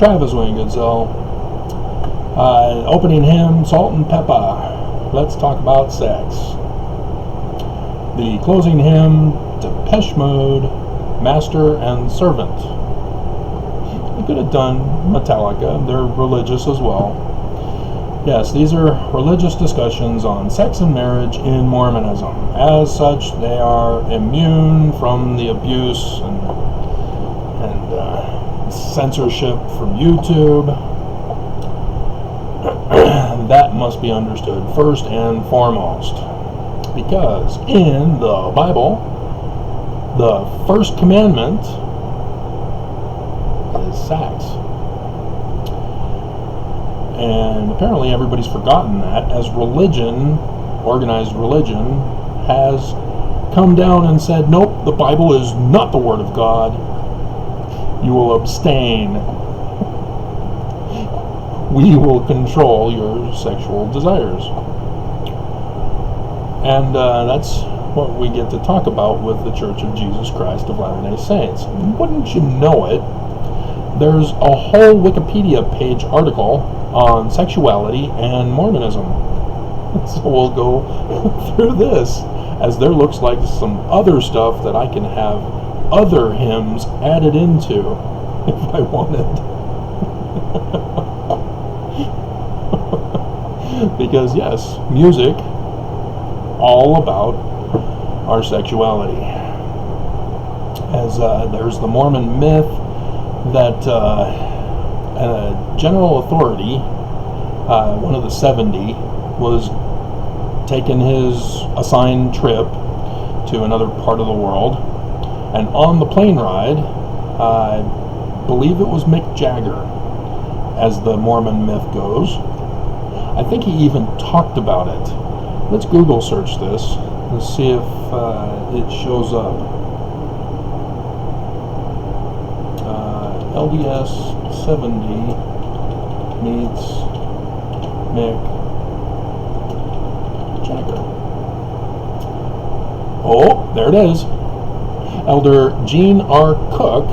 Travis Wing, Goodsell. Opening hymn, Salt and Pepper. Let's talk about sex. The closing hymn, Depeche Mode, Master and Servant. I could have done Metallica. They're religious as well. Yes, these are religious discussions on sex and marriage in Mormonism. As such, they are immune from the abuse and censorship from YouTube. That must be understood first and foremost. Because in the Bible, the first commandment is sex. And apparently everybody's forgotten that, as religion, organized religion, has come down and said, nope, the Bible is not the Word of God. You will abstain. We will control your sexual desires. And that's what we get to talk about with the Church of Jesus Christ of Latter-day Saints. Wouldn't you know it, there's a whole Wikipedia page article on sexuality and Mormonism. So we'll go through this, as there looks like some other stuff that I can have other hymns added into if I wanted. Because yes, music, all about our sexuality. As there's the Mormon myth that a general authority, one of the 70, was taking his assigned trip to another part of the world, and on the plane ride, I believe it was Mick Jagger, as the Mormon myth goes. I think he even talked about it. Let's Google search this and see if it shows up. LDS 70 meets Mick Jagger. Oh, there it is. Elder Gene R. Cook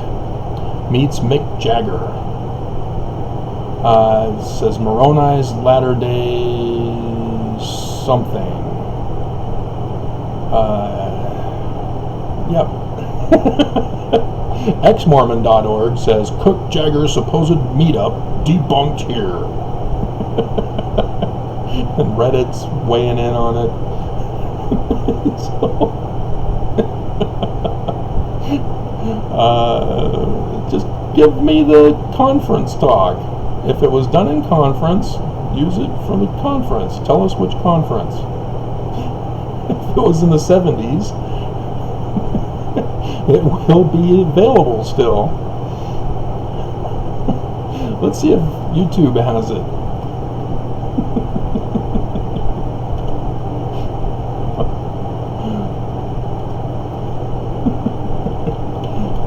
meets Mick Jagger. It says Moroni's Latter-day something. Yep. Exmormon.org says Cook-Jagger supposed meetup debunked here. And Reddit's weighing in on it. Just give me the conference talk. If it was done in conference, use it for the conference. Tell us which conference. If it was in the 70s, it will be available still. Let's see if YouTube has it.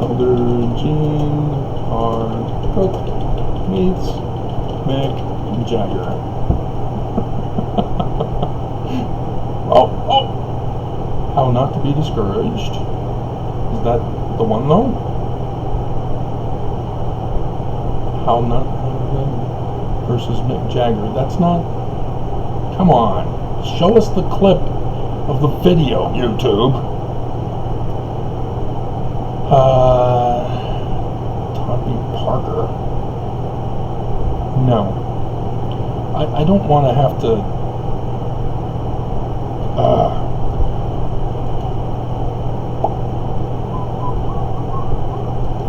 Elder Gene R. Cook meets Mick Jagger. Oh! How not to be discouraged. Is that the one though? How not versus Mick Jagger. That's not. Come on. Show us the clip of the video, YouTube. Tommy Parker. No. I don't want to have to.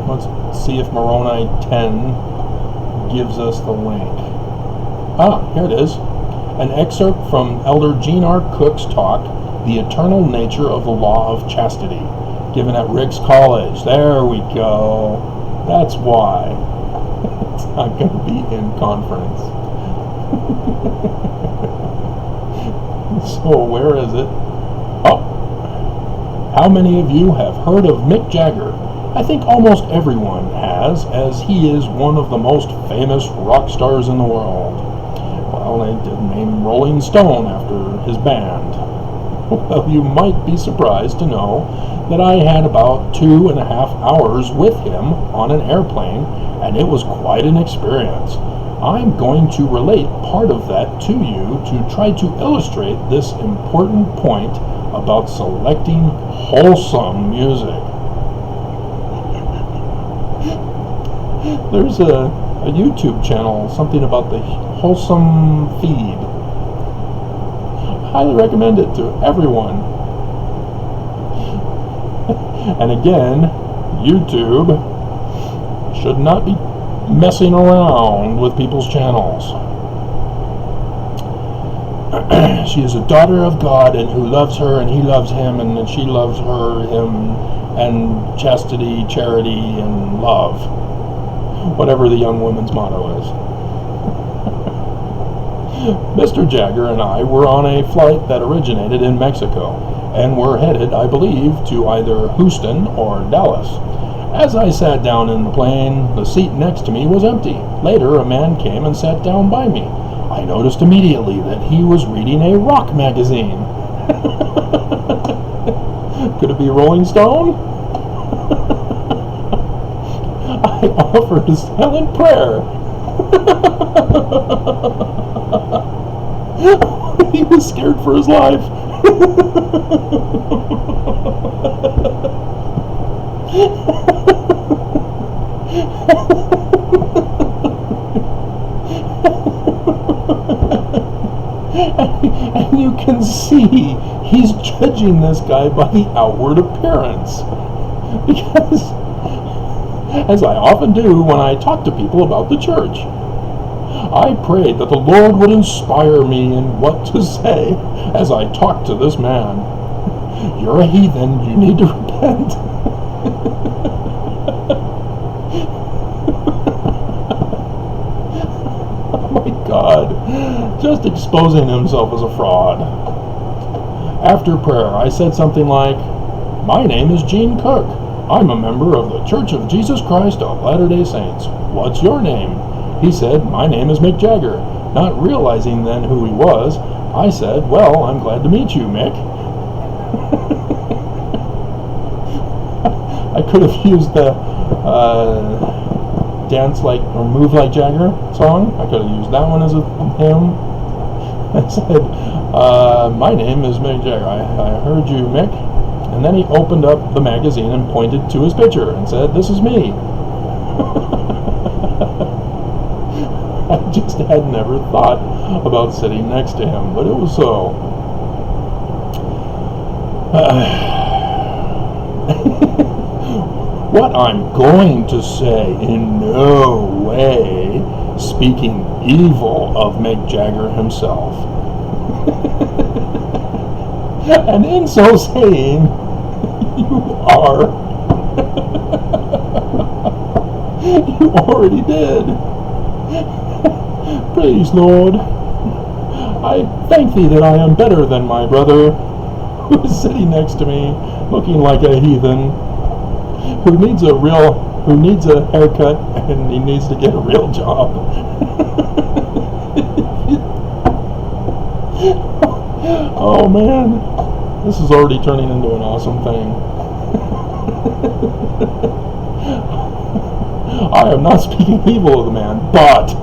Let's see if Moroni 10 gives us the link. Here it is. An excerpt from Elder Gene R. Cook's talk, The Eternal Nature of the Law of Chastity, given at Riggs College. There we go. That's why. It's not going to be in conference. So where is it? Oh. How many of you have heard of Mick Jagger? I think almost everyone has, as he is one of the most famous rock stars in the world. Well, they did name Rolling Stone after his band. Well, you might be surprised to know that I had about 2.5 hours with him on an airplane, and it was quite an experience. I'm going to relate part of that to you to try to illustrate this important point about selecting wholesome music. There's a YouTube channel, something about the wholesome feed. Highly recommend it to everyone. And again, YouTube should not be messing around with people's channels. She is a daughter of God, and who loves her, and he loves him, and she loves her, him, and chastity, charity, and love. Whatever the young woman's motto is. Mr. Jagger and I were on a flight that originated in Mexico, and were headed, I believe, to either Houston or Dallas. As I sat down in the plane, the seat next to me was empty. Later, a man came and sat down by me. I noticed immediately that he was reading a rock magazine. Could it be Rolling Stone? I offered a silent prayer. He was scared for his life. And you can see he's judging this guy by the outward appearance. Because, as I often do when I talk to people about the church, I prayed that the Lord would inspire me in what to say as I talked to this man. You're a heathen, you need to repent. Oh my God, just exposing himself as a fraud. After prayer, I said something like, "My name is Gene Cook. I'm a member of the Church of Jesus Christ of Latter-day Saints. What's your name?" He said, "My name is Mick Jagger." Not realizing then who he was, I said, "Well, I'm glad to meet you, Mick." I could have used the dance like or move like Jagger song. I could have used that one as a hymn. I said, "My name is Mick Jagger. I heard you, Mick." And then he opened up the magazine and pointed to his picture and said, "This is me." I just had never thought about sitting next to him, but it was so. What I'm going to say in no way speaking evil of Mick Jagger himself. And in so saying, you are. You already did. Praise Lord. I thank thee that I am better than my brother, who is sitting next to me, looking like a heathen, who needs a haircut, and he needs to get a real job. Oh man, this is already turning into an awesome thing. I am not speaking evil of the man, but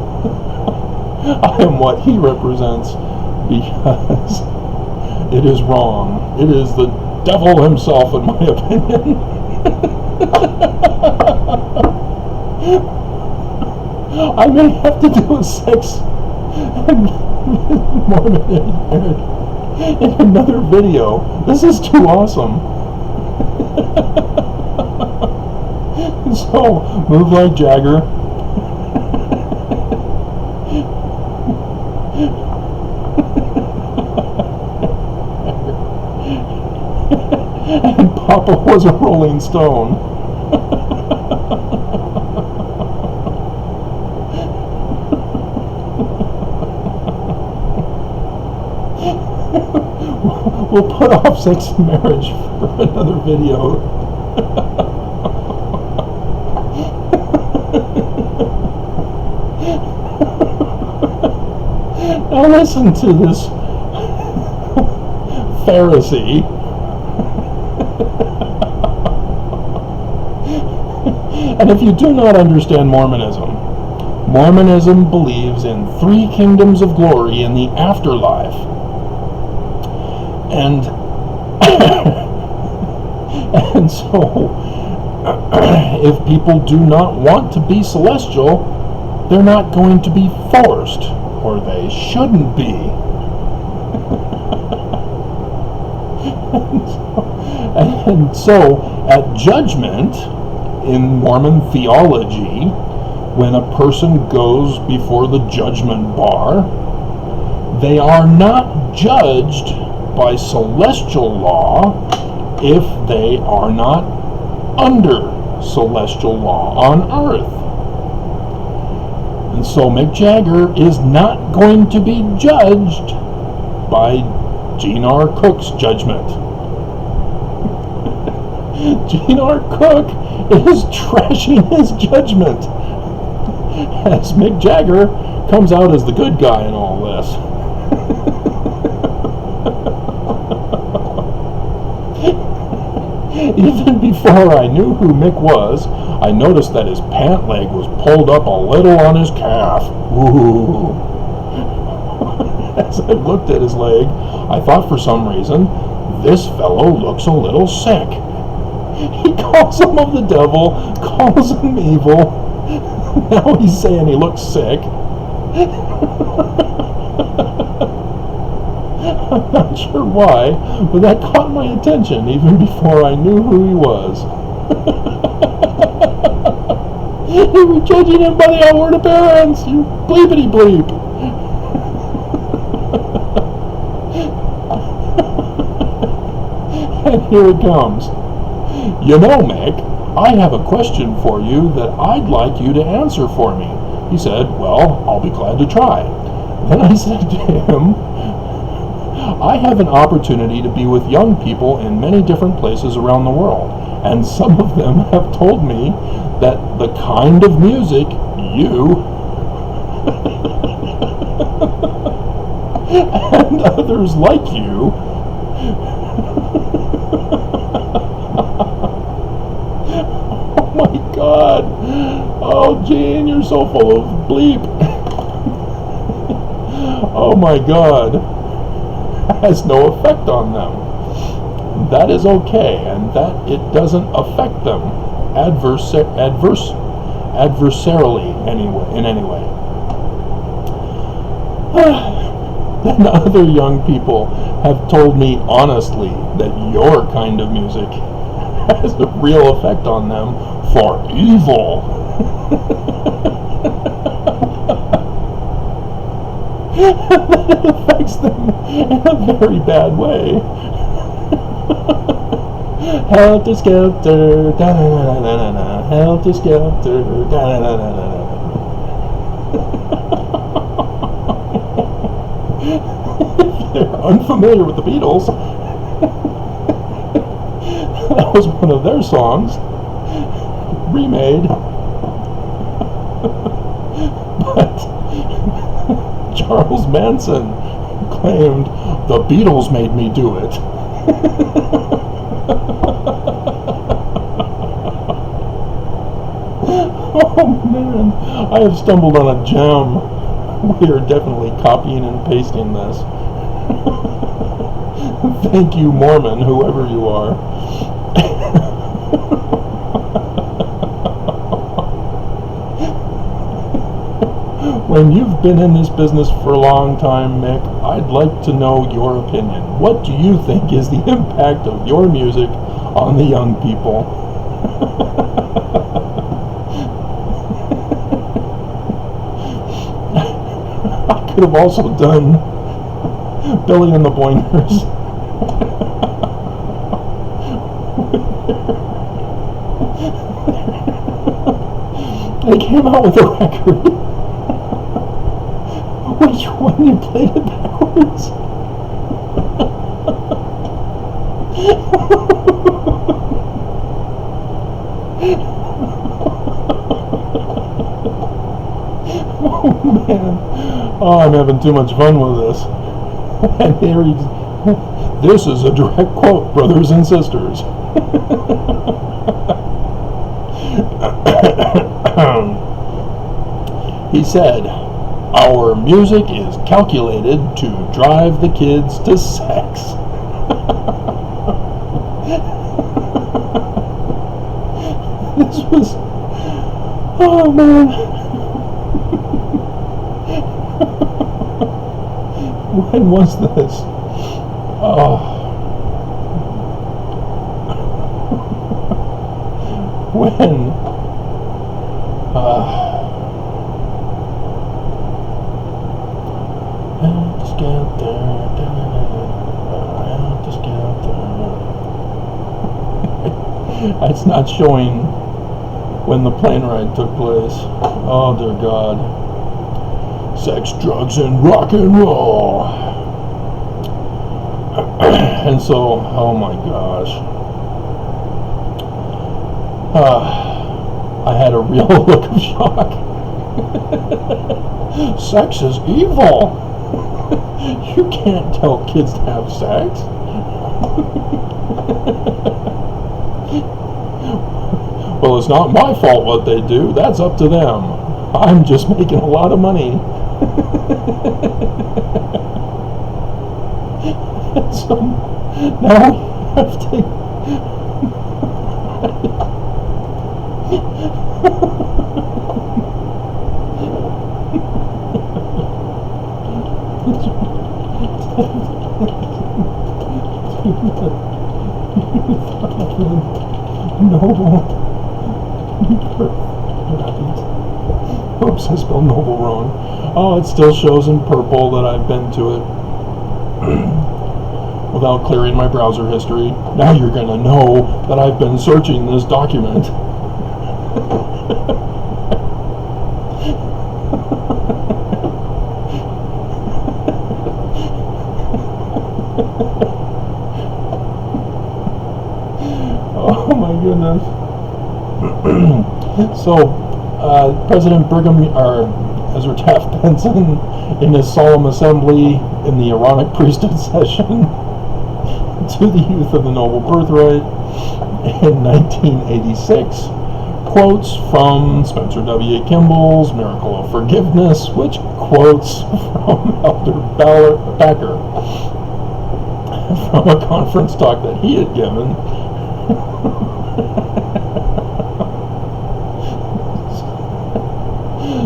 I am what he represents, because it is wrong. It is the devil himself, in my opinion. I may have to do a sex and Mormon in another video. This is too awesome. So, move like Jagger. And Papa was a Rolling Stone. We'll put off sex and marriage for another video. Now listen to this Pharisee. And if you do not understand Mormonism, Mormonism believes in 3 kingdoms of glory in the afterlife. And and so if people do not want to be celestial, they're not going to be forced, or they shouldn't be. And so at judgment, in Mormon theology, when a person goes before the judgment bar, they are not judged by celestial law if they are not under celestial law on earth. And so Mick Jagger is not going to be judged by Gene R. Cook's judgment. Gene R. Cook is trashing his judgment as Mick Jagger comes out as the good guy in all this. Even before I knew who Mick was, I noticed that his pant leg was pulled up a little on his calf. Ooh. As I looked at his leg, I thought for some reason, this fellow looks a little sick. He calls him of the devil, calls him evil. Now he's saying he looks sick. I'm not sure why, but that caught my attention even before I knew who he was. They were judging him by the outward appearance, you bleepity bleep. And here it comes. You know, Mick, I have a question for you that I'd like you to answer for me. He said, well, I'll be glad to try. Then I said to him, I have an opportunity to be with young people in many different places around the world, and some of them have told me that the kind of music you and others like you oh my God. Oh, Gene, you're so full of bleep. Oh my God. Has no effect on them. That is okay, and that it doesn't affect them adversarially in any way. Then other young people have told me honestly that your kind of music has a real effect on them for evil. That it affects them in a very bad way. Helter skelter, da na na na na na. Helter skelter, da na na na na na. If you're unfamiliar with the Beatles, that was one of their songs, remade. But Charles Manson claimed the Beatles made me do it. Oh man, I have stumbled on a gem. We are definitely copying and pasting this. Thank you, Mormon, whoever you are. When you've been in this business for a long time, Mick, I'd like to know your opinion. What do you think is the impact of your music on the young people? I could have also done Billy and the Boiners. They came out with a record. Which one you played it backwards? Oh man. Oh, I'm having too much fun with this. And here This is a direct quote, brothers and sisters. He said, "Our music is calculated to drive the kids to sex." This was, oh man. When was this? Oh. When? Just get there. Just get there. It's not showing when the plane ride took place. Oh dear God. Sex, drugs, and rock and roll. And so, oh my gosh. I had a real look of shock. Sex is evil. You can't tell kids to have sex. Well, it's not my fault what they do. That's up to them. I'm just making a lot of money. So now we have to. Noble. Oops, I spelled noble wrong. Oh, it still shows in purple that I've been to it without clearing my browser history. Now you're going to know that I've been searching this document. Oh my goodness. So, President Ezra Taft Benson, in his solemn assembly in the Aaronic priesthood session to the youth of the noble birthright in 1986, quotes from Spencer W. Kimball's Miracle of Forgiveness, which quotes from Elder Backer from a conference talk that he had given.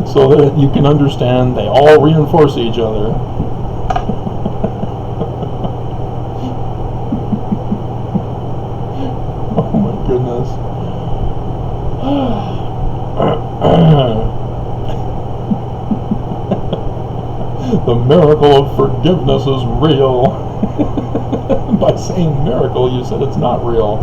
So that you can understand they all reinforce each other. Oh my goodness. The miracle of forgiveness is real. By saying miracle, you said it's not real.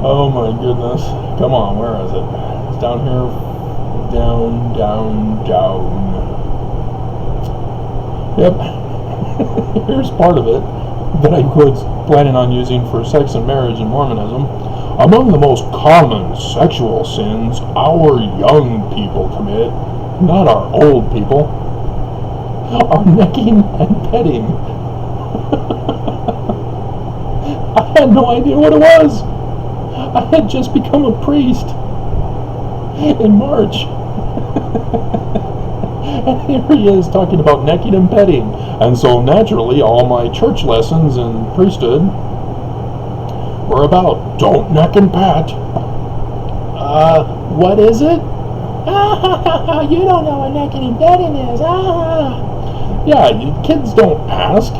Oh my goodness. Come on, where is it? It's down here. Down, down, down. Yep. Here's part of it that I was planning on using for sex and marriage in Mormonism. Among the most common sexual sins our young people commit, not our old people, are necking and petting. I had no idea what it was. I had just become a priest in March. And here he is talking about necking and petting. And so naturally all my church lessons in priesthood were about don't neck and pat. What is it? You don't know what necking and petting is. Yeah, kids don't ask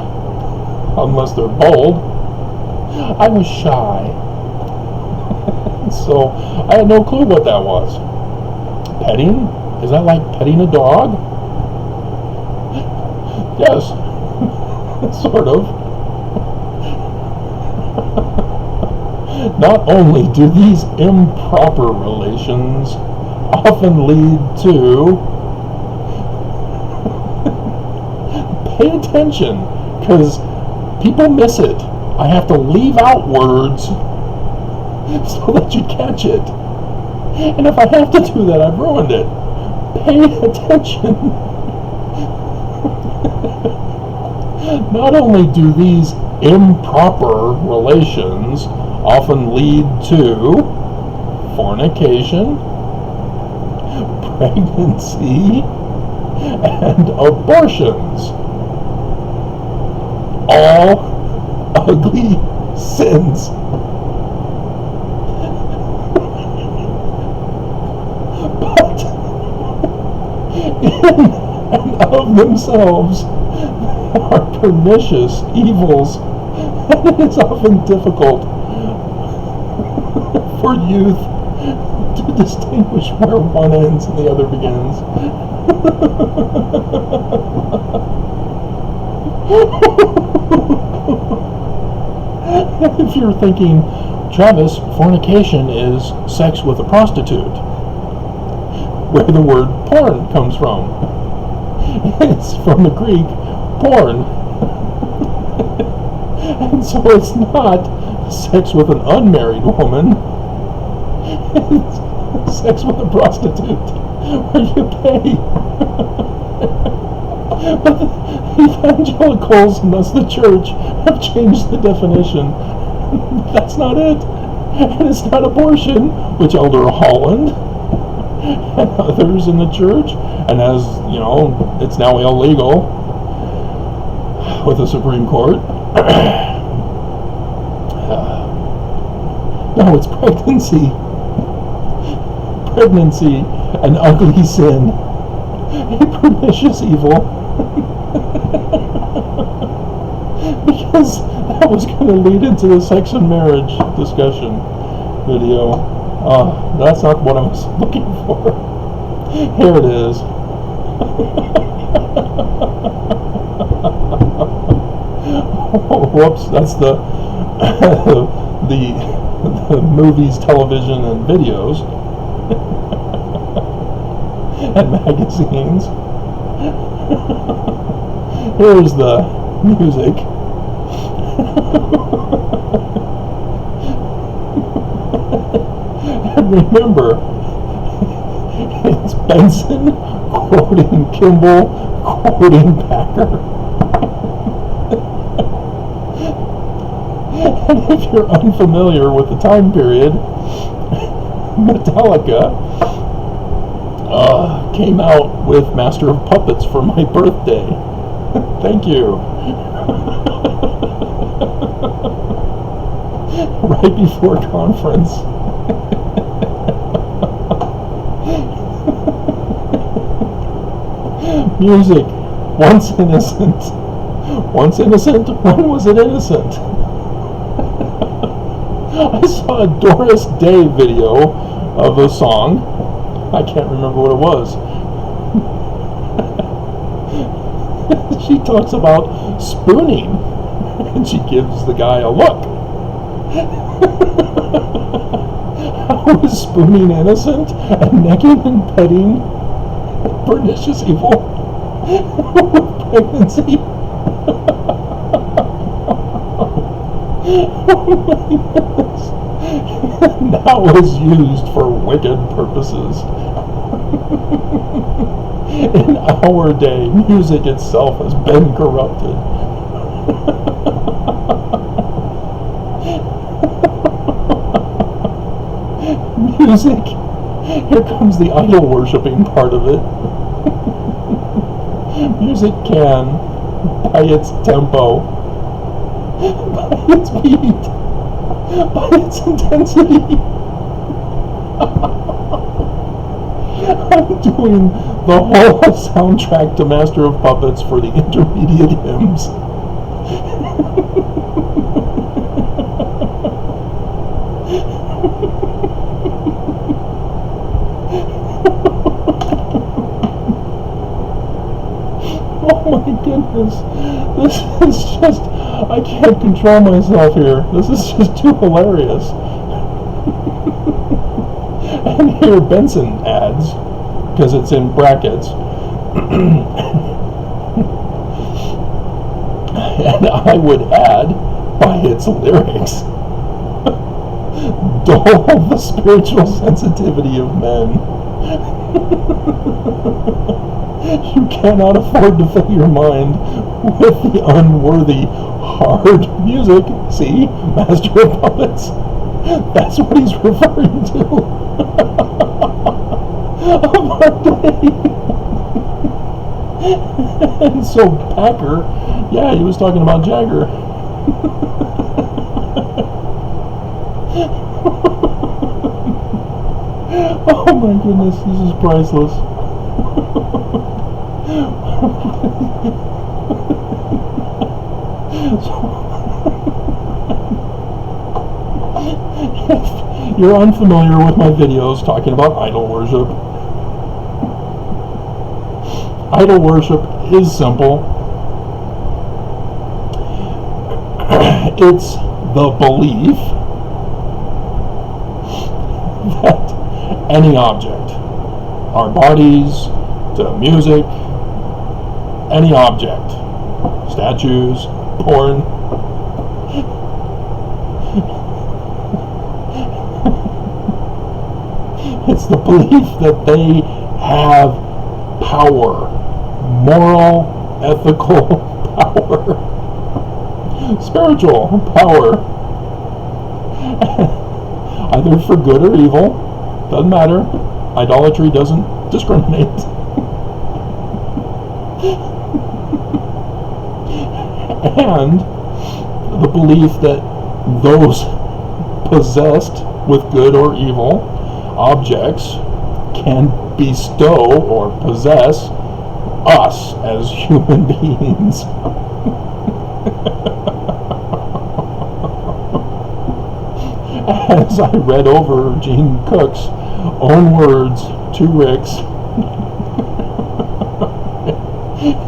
unless they're bold. I was shy. So I had no clue what that was. Petting? Is that like petting a dog? Yes. Sort of. Not only do these improper relations often lead to... Pay attention, because people miss it. I have to leave out words so that you catch it. And if I have to do that, I've ruined it. pay attention. Not only do these improper relations often lead to fornication, pregnancy, and abortions. All ugly sins. But in and of themselves are pernicious evils, and it is often difficult for youth to distinguish where one ends and the other begins. If you're thinking, Travis, fornication is sex with a prostitute, where the word porn comes from. It's from the Greek, porn. And so it's not sex with an unmarried woman. It's sex with a prostitute, where you pay. But the evangelicals, and thus the church, have changed the definition. That's not it. And it's not abortion, which Elder Holland and others in the church, and as you know, it's now illegal with the Supreme Court. No, it's pregnancy. Pregnancy, an ugly sin, a pernicious evil. Because that was going to lead into the sex and marriage discussion video. That's not what I was looking for. Here it is. Whoops, that's the movies, television, and videos, and magazines. Here's the music. And remember, it's Benson quoting Kimball, quoting Packer. And if you're unfamiliar with the time period, Metallica came out with Master of Puppets for my birthday. Thank you. Right before conference. Music, once innocent. Once innocent, when was it innocent? I saw a Doris Day video of a song. I can't remember what it was. She talks about spooning, and she gives the guy a look. How is spooning innocent and necking and petting pernicious evil with pregnancy? Oh my goodness. Now is used for wicked purposes. In our day, music itself has been corrupted. Music, here comes the idol worshipping part of it. Music can, by its tempo, by its beat, by its intensity. I'm doing the whole soundtrack to Master of Puppets for the intermediate hymns. Oh my goodness. This is just, I can't control myself here. This is just too hilarious. And here Benson adds, because it's in brackets, and I would add, by its lyrics, dull the spiritual sensitivity of men. You cannot afford to fill your mind with the unworthy, hard music. See, Master of Puppets. That's what he's referring to. Of our day. And so Packer, yeah, he was talking about Jagger. Oh my goodness, this is priceless. If you're unfamiliar with my videos talking about idol worship, idol worship is simple. It's the belief that any object, our bodies, to music, any object, statues, porn, it's the belief that they have power, moral, ethical power, spiritual power, either for good or evil, doesn't matter. Idolatry doesn't discriminate. And the belief that those possessed with good or evil objects can bestow or possess us as human beings. As I read over Gene Cook's own words to Rick's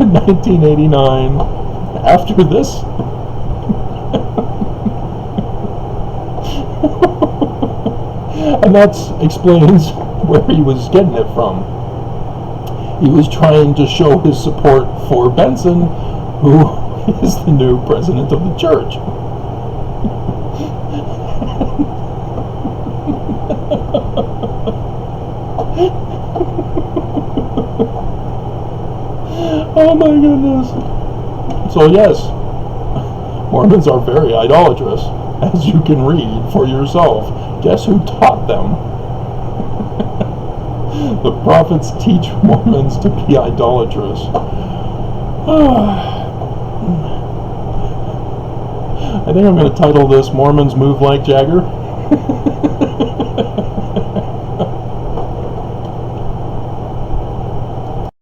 in 1989, after this, and that explains where he was getting it from. He was trying to show his support for Benson, who is the new president of the church. Oh my goodness. So yes, Mormons are very idolatrous, as you can read for yourself. Guess who taught them? The prophets teach Mormons to be idolatrous. I think I'm going to title this Mormons Move Like Jagger.